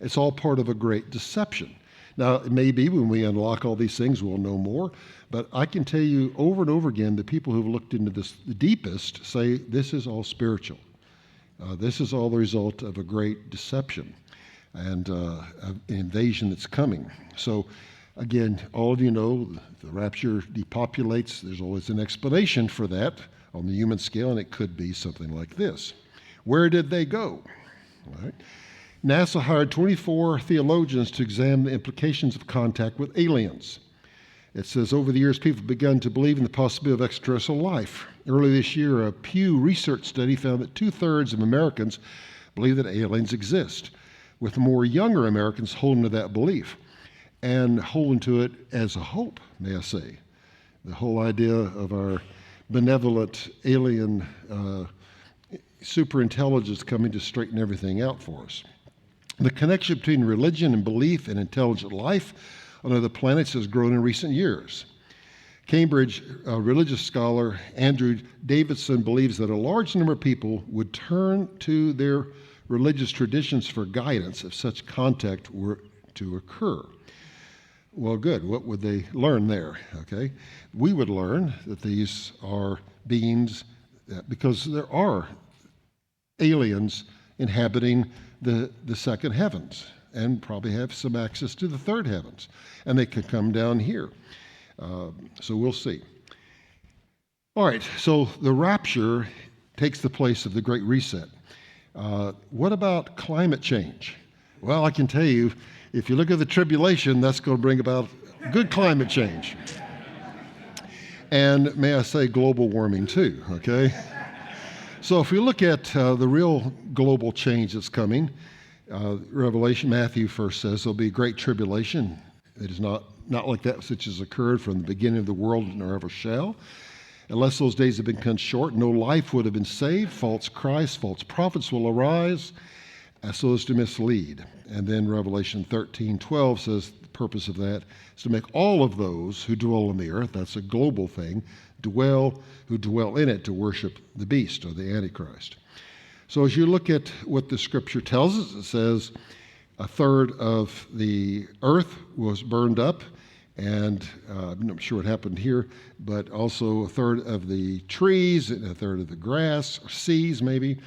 It's all part of a great deception. Now, it may be when we unlock all these things, we'll know more. But I can tell you over and over again, the people who've looked into this the deepest say this is all spiritual. This is all the result of a great deception and an invasion that's coming. So, again, all of you know the rapture depopulates. There's always an explanation for that on the human scale, and it could be something like this. Where did they go? All right. NASA hired 24 theologians to examine the implications of contact with aliens. It says, over the years, people have begun to believe in the possibility of extraterrestrial life. Early this year, a Pew Research study found that 2/3 of Americans believe that aliens exist, with more younger Americans holding to that belief and holding to it as a hope, may I say. The whole idea of our benevolent alien superintelligence coming to straighten everything out for us. The connection between religion and belief and intelligent life on other planets has grown in recent years. Cambridge religious scholar Andrew Davidson believes that a large number of people would turn to their religious traditions for guidance if such contact were to occur. Well, good. What would they learn there? Okay, we would learn that these are beings, because there are aliens inhabiting the second heavens, and probably have some access to the third heavens. And they could come down here. So we'll see. All right, so the rapture takes the place of the Great Reset. What about climate change? Well, I can tell you, if you look at the tribulation, that's going to bring about good climate change. And may I say global warming too, okay? So if we look at the real global change that's coming, Revelation, Matthew first says there'll be great tribulation. It is not like that which has occurred from the beginning of the world nor ever shall. Unless those days have been cut short, no life would have been saved. False Christs, false prophets will arise so as to mislead. And then Revelation 13:12 says the purpose of that is to make all of those who dwell on the earth, that's a global thing, who dwell in it to worship the beast or the Antichrist. So as you look at what the scripture tells us, it says a third of the earth was burned up, and I'm not sure what happened here, but also a third of the trees and a third of the grass, or seas maybe,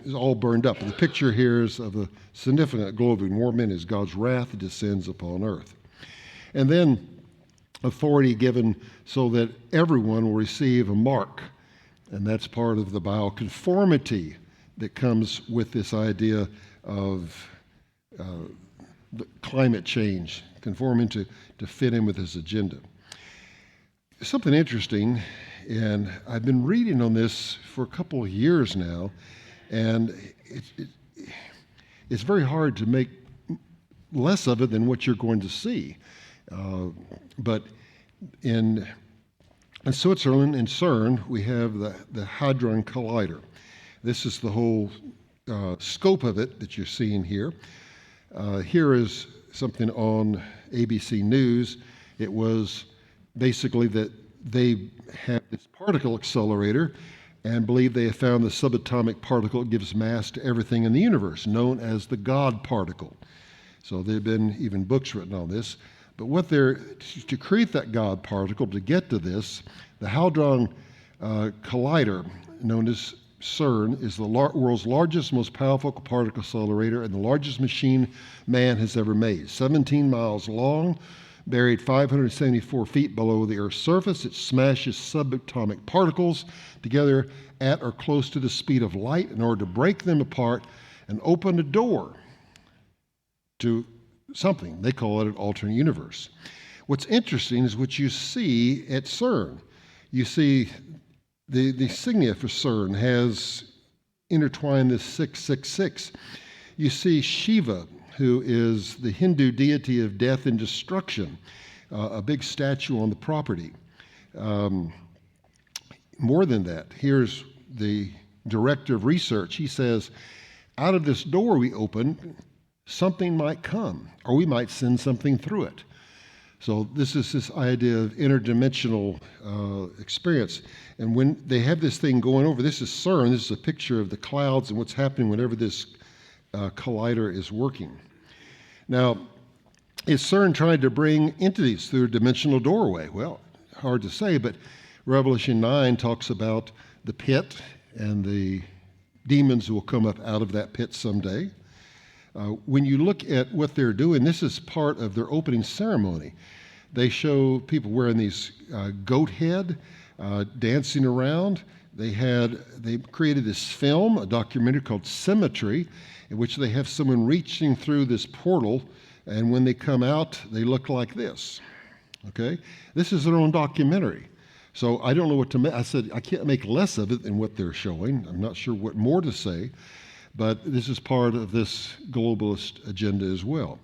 is all burned up. And the picture here is of a significant global warming as God's wrath descends upon earth. And then authority given so that everyone will receive a mark, and that's part of the bioconformity that comes with this idea of the climate change, conforming to fit in with his agenda. Something interesting, and I've been reading on this for a couple of years now, and it's very hard to make less of it than what you're going to see. But in Switzerland, in CERN, we have the Hadron Collider. This is the whole scope of it that you're seeing here. Here is something on ABC News. It was basically that they have this particle accelerator and believe they have found the subatomic particle that gives mass to everything in the universe, known as the God particle. So there have been even books written on this. But what to create that God particle, to get to this, the Hadron Collider, known as CERN, is the world's largest, most powerful particle accelerator and the largest machine man has ever made. 17 miles long, buried 574 feet below the Earth's surface. It smashes subatomic particles together at or close to the speed of light in order to break them apart and open a door to something. They call it an alternate universe. What's interesting is what you see at CERN. You see the insignia for CERN has intertwined this 666. You see Shiva, who is the Hindu deity of death and destruction, a big statue on the property. More than that, here's the director of research. He says, out of this door we open, something might come, or we might send something through it. So this is this idea of interdimensional experience. And when they have this thing going over, this is CERN, this is a picture of the clouds and what's happening whenever this collider is working. Now, is CERN trying to bring entities through a dimensional doorway? Well, hard to say, but Revelation 9 talks about the pit and the demons who will come up out of that pit someday. When you look at what they're doing, this is part of their opening ceremony. They show people wearing these goat head, dancing around. They created this film, a documentary called Symmetry, in which they have someone reaching through this portal, and when they come out, they look like this. Okay? This is their own documentary. So I don't know what to make. I said I can't make less of it than what they're showing. I'm not sure what more to say. But this is part of this globalist agenda as well.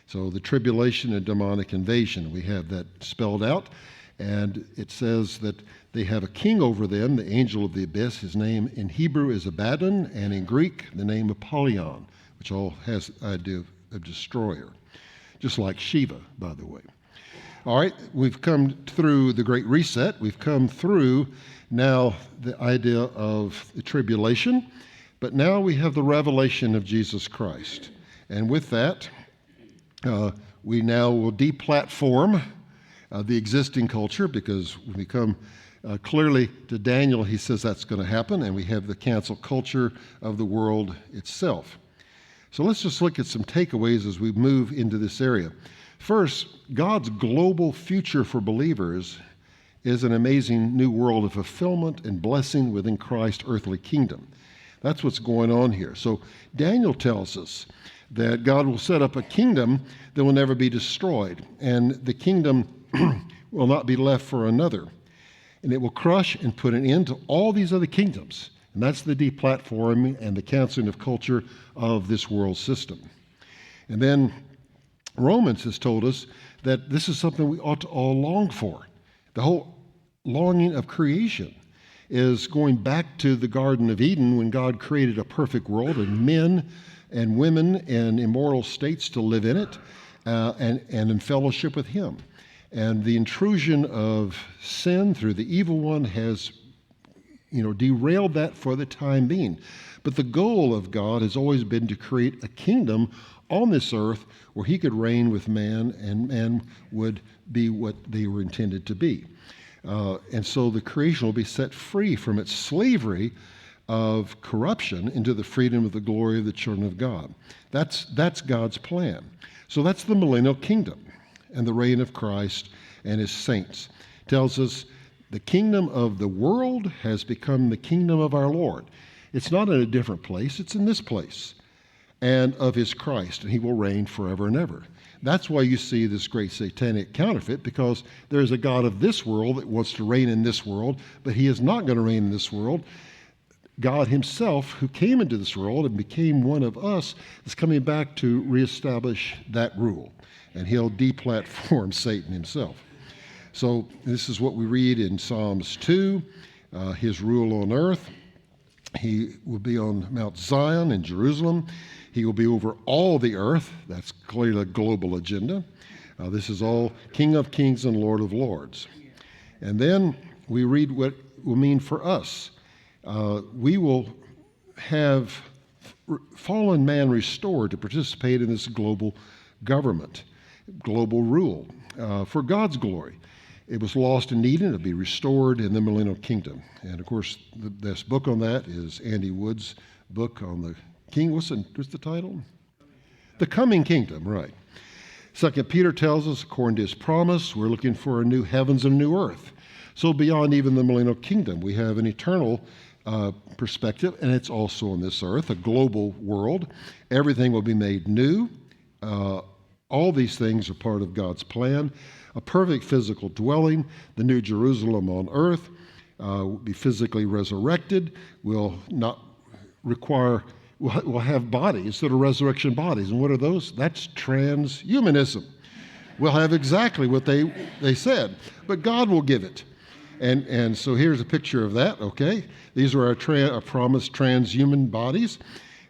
So the tribulation and demonic invasion, we have that spelled out. And it says that they have a king over them, the angel of the abyss. His name in Hebrew is Abaddon, and in Greek, the name Apollyon, which all has the idea of destroyer. Just like Shiva, by the way. All right, we've come through the Great Reset. We've come through now the idea of the tribulation. But now we have the revelation of Jesus Christ. And with that, we now will deplatform the existing culture, because when we come clearly to Daniel, he says that's going to happen, and we have the cancel culture of the world itself. So let's just look at some takeaways as we move into this area. First, God's global future for believers is an amazing new world of fulfillment and blessing within Christ's earthly kingdom. That's what's going on here. So Daniel tells us that God will set up a kingdom that will never be destroyed, and the kingdom will not be left for another. And it will crush and put an end to all these other kingdoms. And that's the deplatforming and the canceling of culture of this world system. And then Romans has told us that this is something we ought to all long for. The whole longing of creation is going back to the Garden of Eden when God created a perfect world and men and women in immortal states to live in it and in fellowship with Him. And the intrusion of sin through the evil one has derailed that for the time being. But the goal of God has always been to create a kingdom on this earth where He could reign with man and man would be what they were intended to be. And so the creation will be set free from its slavery of corruption into the freedom of the glory of the children of God. That's God's plan. So that's the millennial kingdom and the reign of Christ and His saints. It tells us the kingdom of the world has become the kingdom of our Lord. It's not in a different place, it's in this place, and of His Christ, and He will reign forever and ever. That's why you see this great satanic counterfeit, because there's a God of this world that wants to reign in this world, but He is not going to reign in this world. God Himself, who came into this world and became one of us, is coming back to reestablish that rule, and He'll deplatform Satan himself. So this is what we read in Psalms 2, His rule on earth. He will be on Mount Zion in Jerusalem. He will be over all the earth. That's clearly a global agenda. This is all King of Kings and Lord of Lords. And then we read what it will mean for us. We will have fallen man restored to participate in this global government, global rule, for God's glory. It was lost and needed to be restored in the millennial kingdom. And of course, the best book on that is Andy Wood's book on the king. What's the title? The Coming Kingdom, right. 2 Peter tells us, according to his promise, we're looking for a new heavens and a new earth. So beyond even the millennial kingdom, we have an eternal perspective, and it's also on this earth, a global world. Everything will be made new. All these things are part of God's plan. A perfect physical dwelling, the new Jerusalem on earth, will be physically resurrected, will not require, will have bodies that are resurrection bodies. And what are those? That's transhumanism. We'll have exactly what they said, but God will give it. And so here's a picture of that, okay? These are our promised transhuman bodies.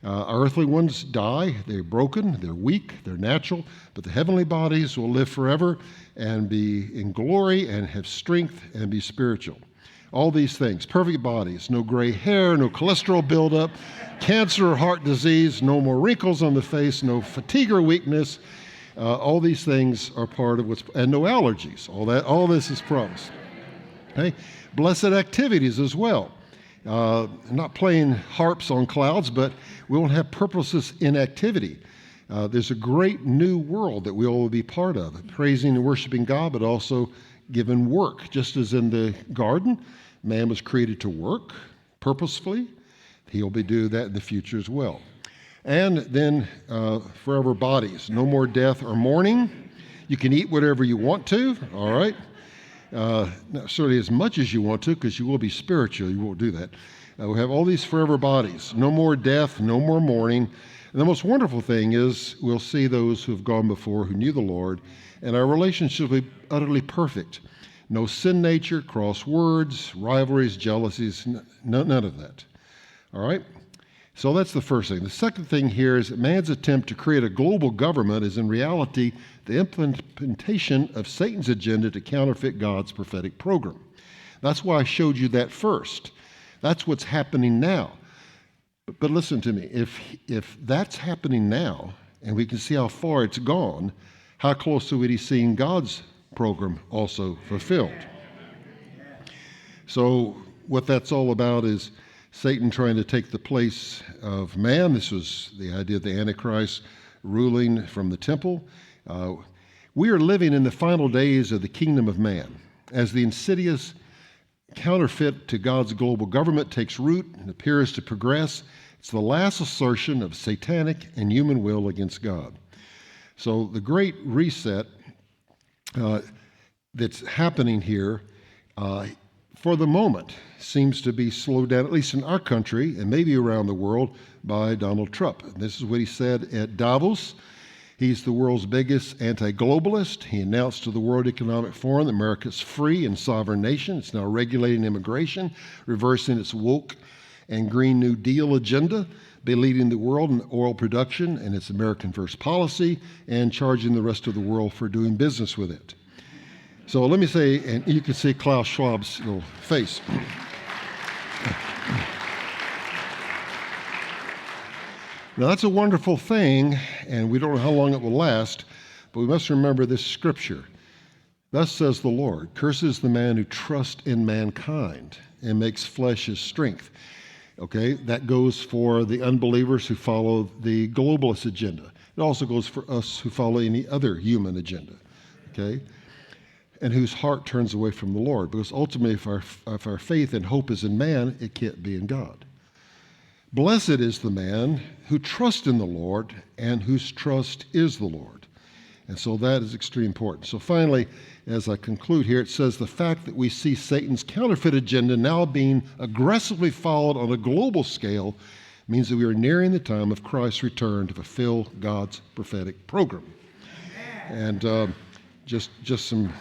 Our earthly ones die, they're broken, they're weak, they're natural, but the heavenly bodies will live forever and be in glory and have strength and be spiritual. All these things, perfect bodies, no gray hair, no cholesterol buildup, cancer or heart disease, no more wrinkles on the face, no fatigue or weakness. All these things are part of and no allergies. All this is promised. Okay? Blessed activities as well. Not playing harps on clouds, but we won't have purposeless inactivity. There's a great new world that we all will be part of, praising and worshiping God, but also given work. Just as in the garden, man was created to work purposefully. He'll be doing that in the future as well. And then forever bodies, no more death or mourning. You can eat whatever you want to, all right? Not certainly as much as you want to, because you will be spiritual. You won't do that. We'll have all these forever bodies. No more death, no more mourning. And the most wonderful thing is we'll see those who have gone before, who knew the Lord, and our relationship will be utterly perfect. No sin nature, cross words, rivalries, jealousies, none of that. All right? So that's the first thing. The second thing here is that man's attempt to create a global government is in reality the implementation of Satan's agenda to counterfeit God's prophetic program. That's why I showed you that first. That's what's happening now. But listen to me. If that's happening now, and we can see how far it's gone, how close are we to seeing God's program also fulfilled? So what that's all about is Satan trying to take the place of man. This was the idea of the Antichrist ruling from the temple. We are living in the final days of the kingdom of man as the insidious counterfeit to God's global government takes root and appears to progress. It's the last assertion of satanic and human will against God. So the great reset that's happening here, for the moment, seems to be slowed down, at least in our country and maybe around the world, by Donald Trump. And this is what he said at Davos. He's the world's biggest anti-globalist. He announced to the World Economic Forum that America's free and sovereign nation. It's now regulating immigration, reversing its woke and Green New Deal agenda, leading the world in oil production and its American First policy, and charging the rest of the world for doing business with it. So let me say, and you can see Klaus Schwab's little face. Now, that's a wonderful thing, and we don't know how long it will last, but we must remember this scripture. Thus says the Lord, curses the man who trusts in mankind and makes flesh his strength. Okay, that goes for the unbelievers who follow the globalist agenda. It also goes for us who follow any other human agenda, okay, and whose heart turns away from the Lord, because ultimately if our faith and hope is in man, it can't be in God. Blessed is the man who trusts in the Lord and whose trust is the Lord. And so that is extremely important. So finally, as I conclude here, it says the fact that we see Satan's counterfeit agenda now being aggressively followed on a global scale means that we are nearing the time of Christ's return to fulfill God's prophetic program. And just some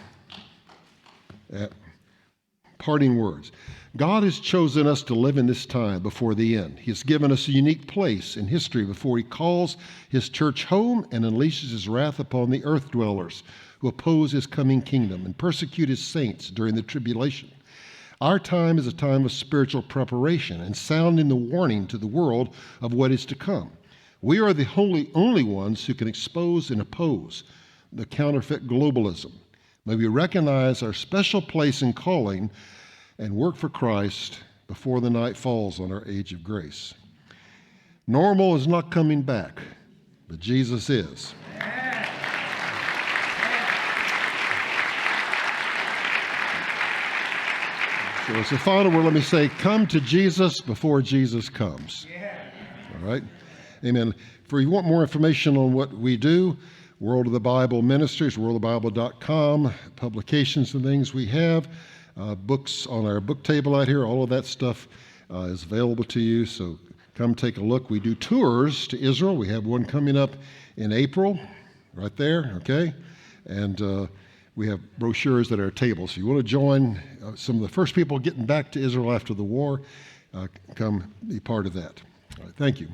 parting words. God has chosen us to live in this time before the end. He has given us a unique place in history before he calls his church home and unleashes his wrath upon the earth dwellers who oppose his coming kingdom and persecute his saints during the tribulation. Our time is a time of spiritual preparation and sounding the warning to the world of what is to come. We are the only ones who can expose and oppose the counterfeit globalism. May we recognize our special place and calling and work for Christ before the night falls on our age of grace. Normal is not coming back, but Jesus is. So as a final word, let me say, come to Jesus before Jesus comes. All right? Amen. If you want more information on what we do, World of the Bible Ministries, worldofthebible.com, publications and things we have, books on our book table out here, all of that stuff is available to you, so come take a look. We do tours to Israel. We have one coming up in April, right there, okay? And we have brochures at our table. So if you want to join some of the first people getting back to Israel after the war, come be part of that. All right, thank you.